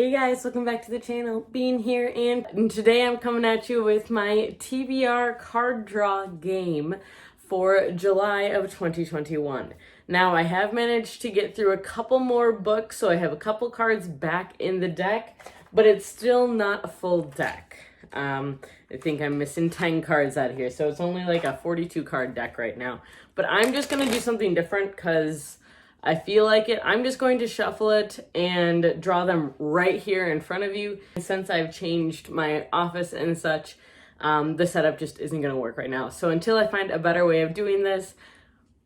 Hey guys, welcome back to the channel. Bean here, and today I'm coming at you with my TBR card draw game for July of 2021. Now, I have managed to get through a couple more books, so I have a couple cards back in the deck, but it's still not a full deck. I think I'm missing 10 cards out here, so it's only like a 42 card deck right now. But I'm just going to do something different because I feel like it. I'm just going to shuffle it and draw them right here in front of you. Since I've changed my office and such, the setup just isn't going to work right now. So until I find a better way of doing this,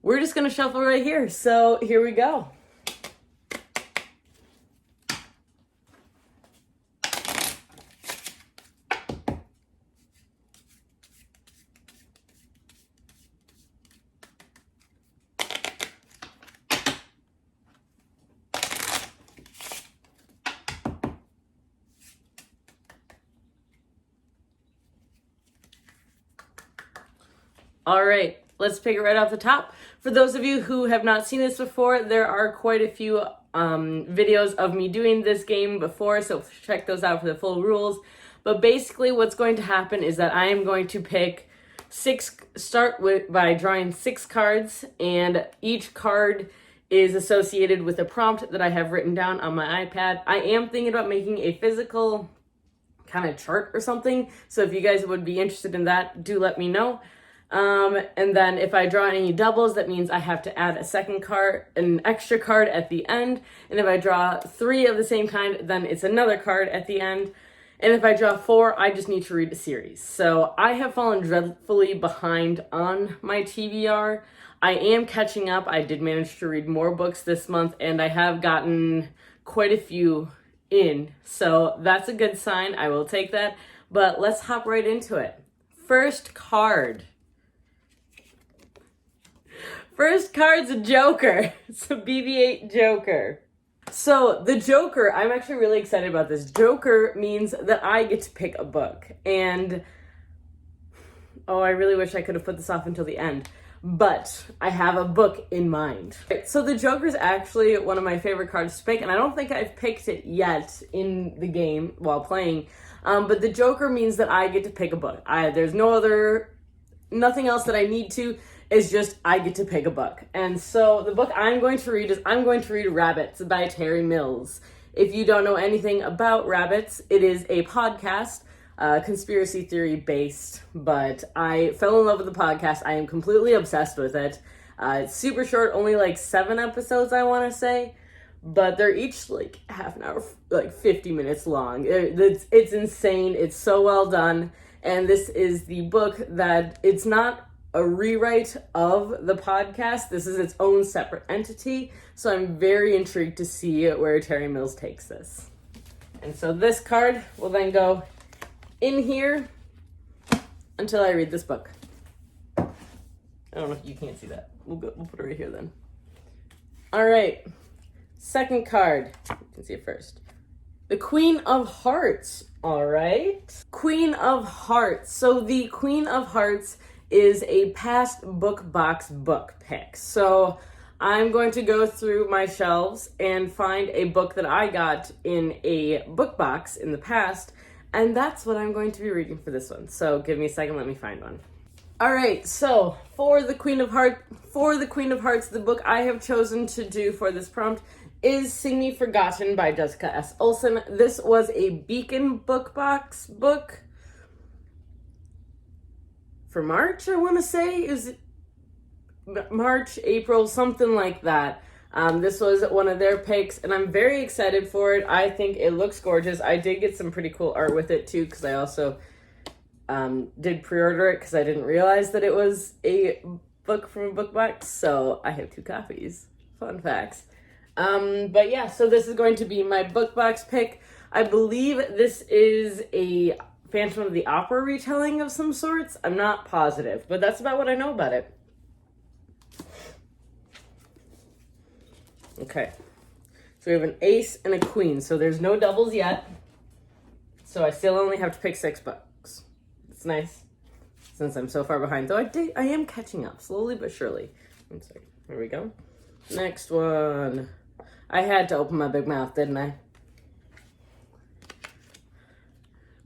we're just going to shuffle right here. So here we go. All right, let's pick it right off the top. For those of you who have not seen this before, there are quite a few videos of me doing this game before, so check those out for the full rules. But basically what's going to happen is that I am going to pick by drawing 6 cards, and each card is associated with a prompt that I have written down on my iPad. I am thinking about making a physical kind of chart or something, so if you guys would be interested in that, do let me know. And then if I draw any doubles, that means I have to add a second card, an extra card at the end. And if I draw 3 of the same kind, then it's another card at the end. And if I draw 4, I just need to read a series. So I have fallen dreadfully behind on my TBR. I am catching up. I did manage to read more books this month, and I have gotten quite a few in. So that's a good sign. I will take that. But let's hop right into it. First card. First card's a Joker. It's a BB-8 Joker. So the Joker, I'm actually really excited about this. Joker means that I get to pick a book. And, oh, I really wish I could have put this off until the end. But I have a book in mind. So the Joker is actually one of my favorite cards to pick. And I don't think I've picked it yet in the game while playing. But the Joker means that I get to pick a book. There's nothing else that I need to. It's just I get to pick a book. And so the book I'm going to read is Rabbits by Terry Mills. If you don't know anything about rabbits, it is a podcast, conspiracy theory based, but I fell in love with the podcast. I am completely obsessed with it. It's super short, only like 7 episodes, I want to say, but they're each like half an hour, like 50 minutes long. It's insane. It's so well done. And this is the book that it's not a rewrite of the podcast. This is its own separate entity. So I'm very intrigued to see where Terry Mills takes this. And so this card will then go in here until I read this book. I don't know if you can't see that. We'll put it right here then. All right. Second card. You can see it first. The Queen of Hearts. All right. Queen of Hearts. So the Queen of Hearts is a past book box book pick. So I'm going to go through my shelves and find a book that I got in a book box in the past, and that's what I'm going to be reading for this one. So give me a second, let me find one. All right, so for the Queen of Hearts, the book I have chosen to do for this prompt is Sing Me Forgotten by Jessica S. Olsen. This was a Beacon book box book for March, I want to say. Is it March, April, something like that. This was one of their picks, and I'm very excited for it. I think it looks gorgeous. I did get some pretty cool art with it too, because I also did pre-order it because I didn't realize that it was a book from a book box. So I have 2 copies. Fun facts. But yeah, so this is going to be my book box pick. I believe this is a Phantom of the Opera retelling of some sorts. I'm not positive, but that's about what I know about it. Okay, so we have an ace and a queen, so there's no doubles yet. So I still only have to pick 6 books. It's nice, since I'm so far behind. Though I am catching up, slowly but surely. One second, here we go. Next one. I had to open my big mouth, didn't I?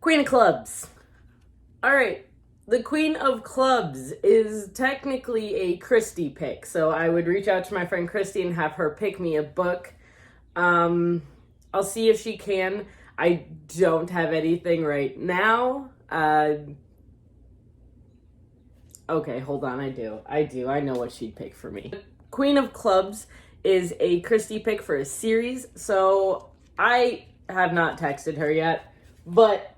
Queen of Clubs. All right. The Queen of Clubs is technically a Christy pick. So I would reach out to my friend Christy and have her pick me a book. I'll see if she can. I don't have anything right now. Okay, hold on. I do. I know what she'd pick for me. Queen of Clubs is a Christy pick for a series. So I have not texted her yet, but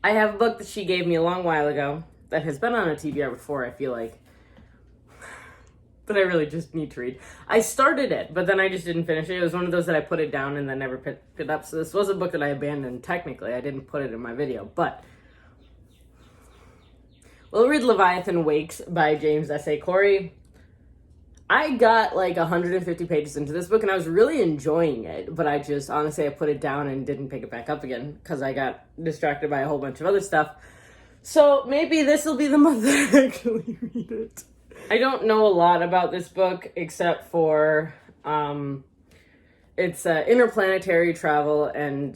I have a book that she gave me a long while ago that has been on a TBR before, I feel like, that I really just need to read. I started it, but then I just didn't finish it. It was one of those that I put it down and then never picked it up. So this was a book that I abandoned technically. I didn't put it in my video, but we'll read Leviathan Wakes by James S.A. Corey. I got like 150 pages into this book and I was really enjoying it, but I just, honestly, I put it down and didn't pick it back up again because I got distracted by a whole bunch of other stuff. So maybe this will be the month that I actually read it. I don't know a lot about this book except for it's interplanetary travel and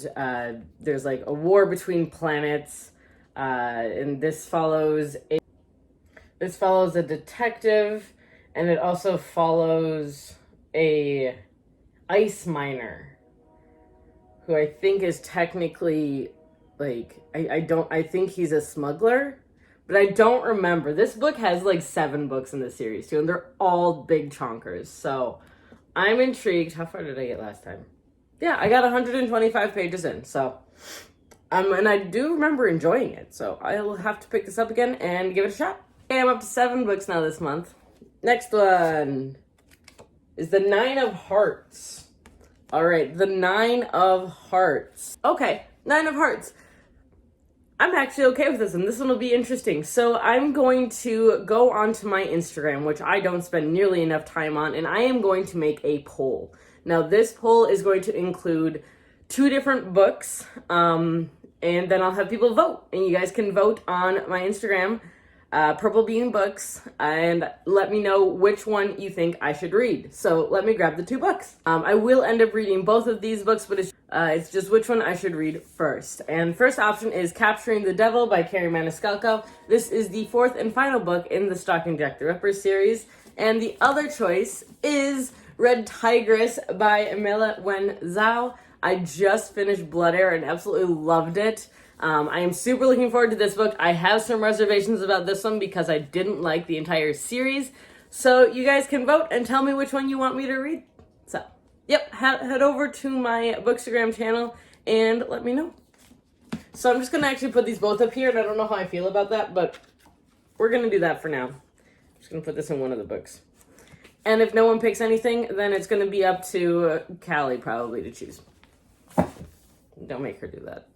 there's like a war between planets and this follows a detective. And it also follows a ice miner who I think is technically like, I think he's a smuggler, but I don't remember. This book has like 7 books in the series too, and they're all big chonkers. So I'm intrigued. How far did I get last time? Yeah, I got 125 pages in. So, and I do remember enjoying it. So I'll have to pick this up again and give it a shot. Okay, I'm up to 7 books now this month. Next one is the 9 of Hearts. All right, the 9 of Hearts. Okay, 9 of Hearts. I'm actually okay with this one. This one will be interesting. So I'm going to go onto my Instagram, which I don't spend nearly enough time on, and I am going to make a poll. Now, this poll is going to include 2 different books, and then I'll have people vote, and you guys can vote on my Instagram, Purple Bean Books, and let me know which one you think I should read. So let me grab the 2 books. I will end up reading both of these books, but it's just which one I should read first. And first option is Capturing the Devil by Carrie Maniscalco. This is the 4th and final book in the Stalking Jack the Ripper series. And the other choice is Red Tigress by Emela Wen Zhao. I just finished Blood Air and absolutely loved it. I am super looking forward to this book. I have some reservations about this one because I didn't like the entire series. So you guys can vote and tell me which one you want me to read. So, yep, head over to my Bookstagram channel and let me know. So I'm just going to actually put these both up here, and I don't know how I feel about that, but we're going to do that for now. I'm just going to put this in one of the books. And if no one picks anything, then it's going to be up to Callie probably to choose. Don't make her do that.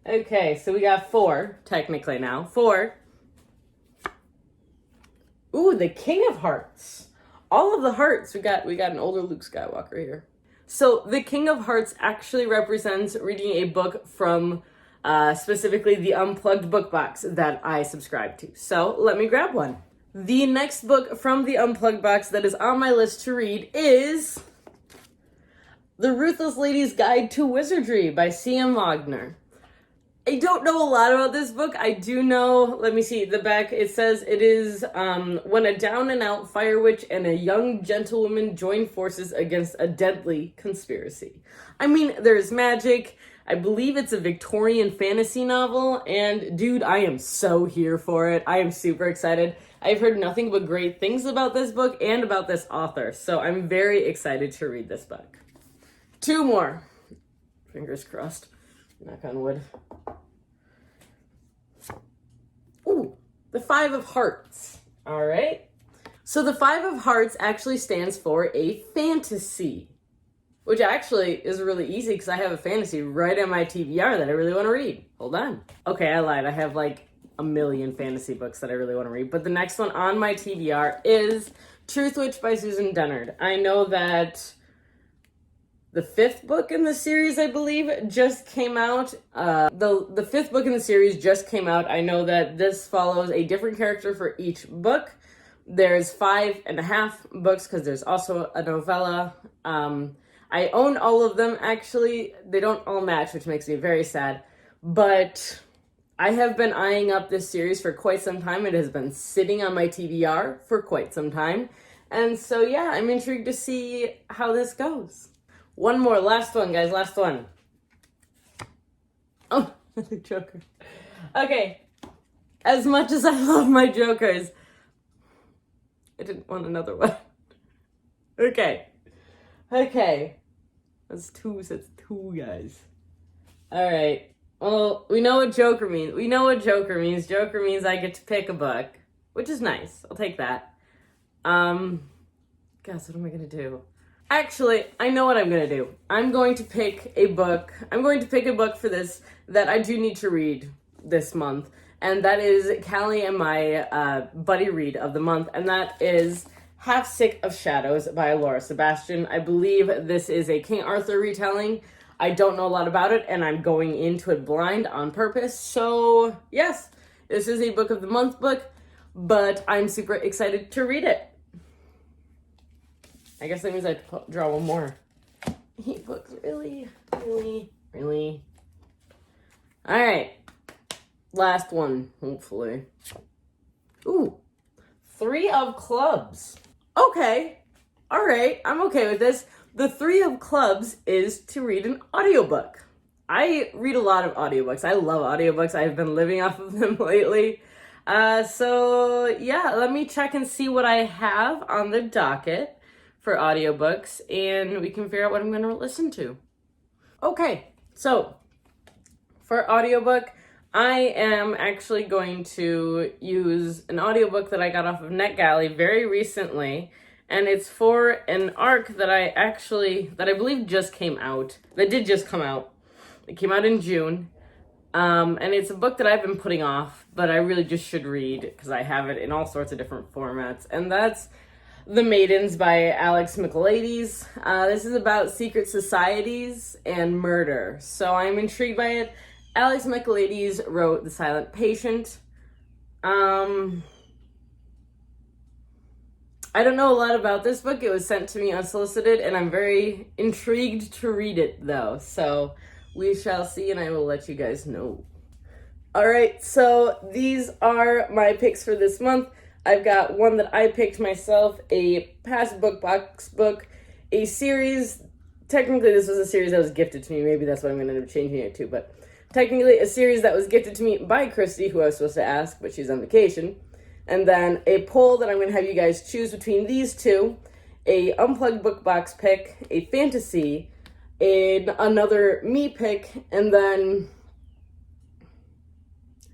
Okay, so we got 4, technically now. 4. Ooh, the King of Hearts. All of the hearts. We got an older Luke Skywalker here. So the King of Hearts actually represents reading a book from specifically the Unplugged book box that I subscribe to. So let me grab one. The next book from the Unplugged box that is on my list to read is The Ruthless Lady's Guide to Wizardry by C.M. Wagner. I don't know a lot about this book. I do know, let me see, the back, it says it is when a down-and-out fire witch and a young gentlewoman join forces against a deadly conspiracy. I mean, there's magic. I believe it's a Victorian fantasy novel, and dude, I am so here for it. I am super excited. I've heard nothing but great things about this book and about this author, so I'm very excited to read this book. 2 more. Fingers crossed. Knock on wood. Ooh, the 5 of Hearts. All right. So the 5 of Hearts actually stands for a fantasy, which actually is really easy because I have a fantasy right on my TBR that I really want to read. Hold on. Okay, I lied. I have like a million fantasy books that I really want to read. But the next one on my TBR is Truth Witch by Susan Dennard. I know that the 5th book in the series, I believe, just came out. The 5th book in the series just came out. I know that this follows a different character for each book. There's 5.5 books because there's also a novella. I own all of them, actually. They don't all match, which makes me very sad. But I have been eyeing up this series for quite some time. It has been sitting on my TBR for quite some time. And so, yeah, I'm intrigued to see how this goes. One more, last one, guys, last one. Oh, the Joker. Okay, as much as I love my Jokers, I didn't want another one. Okay. That's two, guys. Alright. Well, we know what Joker means. Joker means I get to pick a book, which is nice. I'll take that. Guess, what am I gonna do? Actually, I know what I'm gonna do. I'm going to pick a book for this that I do need to read this month. And that is Callie and my buddy read of the month. And that is Half Sick of Shadows by Laura Sebastian. I believe this is a King Arthur retelling. I don't know a lot about it, and I'm going into it blind on purpose. So, yes, this is a Book of the Month book, but I'm super excited to read it. I guess that means I have to draw one more. I hate books, really. All right, last one, hopefully. Ooh, 3 of Clubs. Okay, all right, I'm okay with this. The 3 of Clubs is to read an audiobook. I read a lot of audiobooks. I love audiobooks. I've been living off of them lately. So yeah, let me check and see what I have on the docket for audiobooks, and we can figure out what I'm going to listen to. Okay, so for audiobook, I am actually going to use an audiobook that I got off of NetGalley very recently, and it's for an arc that I believe just came out. That did just come out. It came out in June, and it's a book that I've been putting off, but I really just should read because I have it in all sorts of different formats, and that's The Maidens by Alex Michaelides. This is about secret societies and murder, so I'm intrigued by it. Alex Michaelides wrote The Silent Patient. I don't know a lot about this book. It was sent to me unsolicited, and I'm very intrigued to read it, though. So we shall see, and I will let you guys know. All right, so these are my picks for this month. I've got one that I picked myself, a past book box book, a series. Technically, this was a series that was gifted to me. Maybe that's what I'm going to end up changing it to, but technically a series that was gifted to me by Christy, who I was supposed to ask, but she's on vacation. And then a poll that I'm going to have you guys choose between these two, a unplugged book box pick, a fantasy, another me pick, and then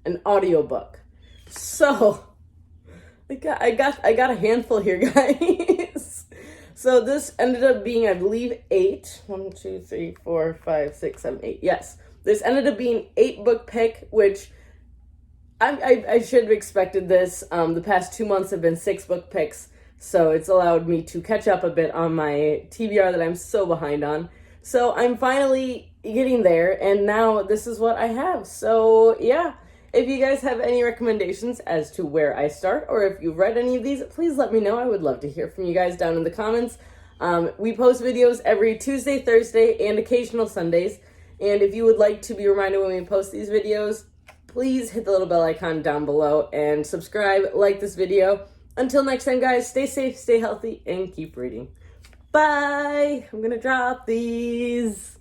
an audiobook. So I got a handful here, guys. So this ended up being, I believe, 8. 1, 2, 3, 4, 5, 6, 7, 8. Yes. This ended up being 8 book pick, which I should have expected this. The past 2 months have been 6 book picks, so it's allowed me to catch up a bit on my TBR that I'm so behind on. So I'm finally getting there, and now this is what I have. So yeah, if you guys have any recommendations as to where I start, or if you've read any of these, please let me know. I would love to hear from you guys down in the comments. We post videos every Tuesday, Thursday, and occasional Sundays. And if you would like to be reminded when we post these videos, please hit the little bell icon down below and subscribe, like this video. Until next time, guys, stay safe, stay healthy, and keep reading. Bye! I'm gonna drop these.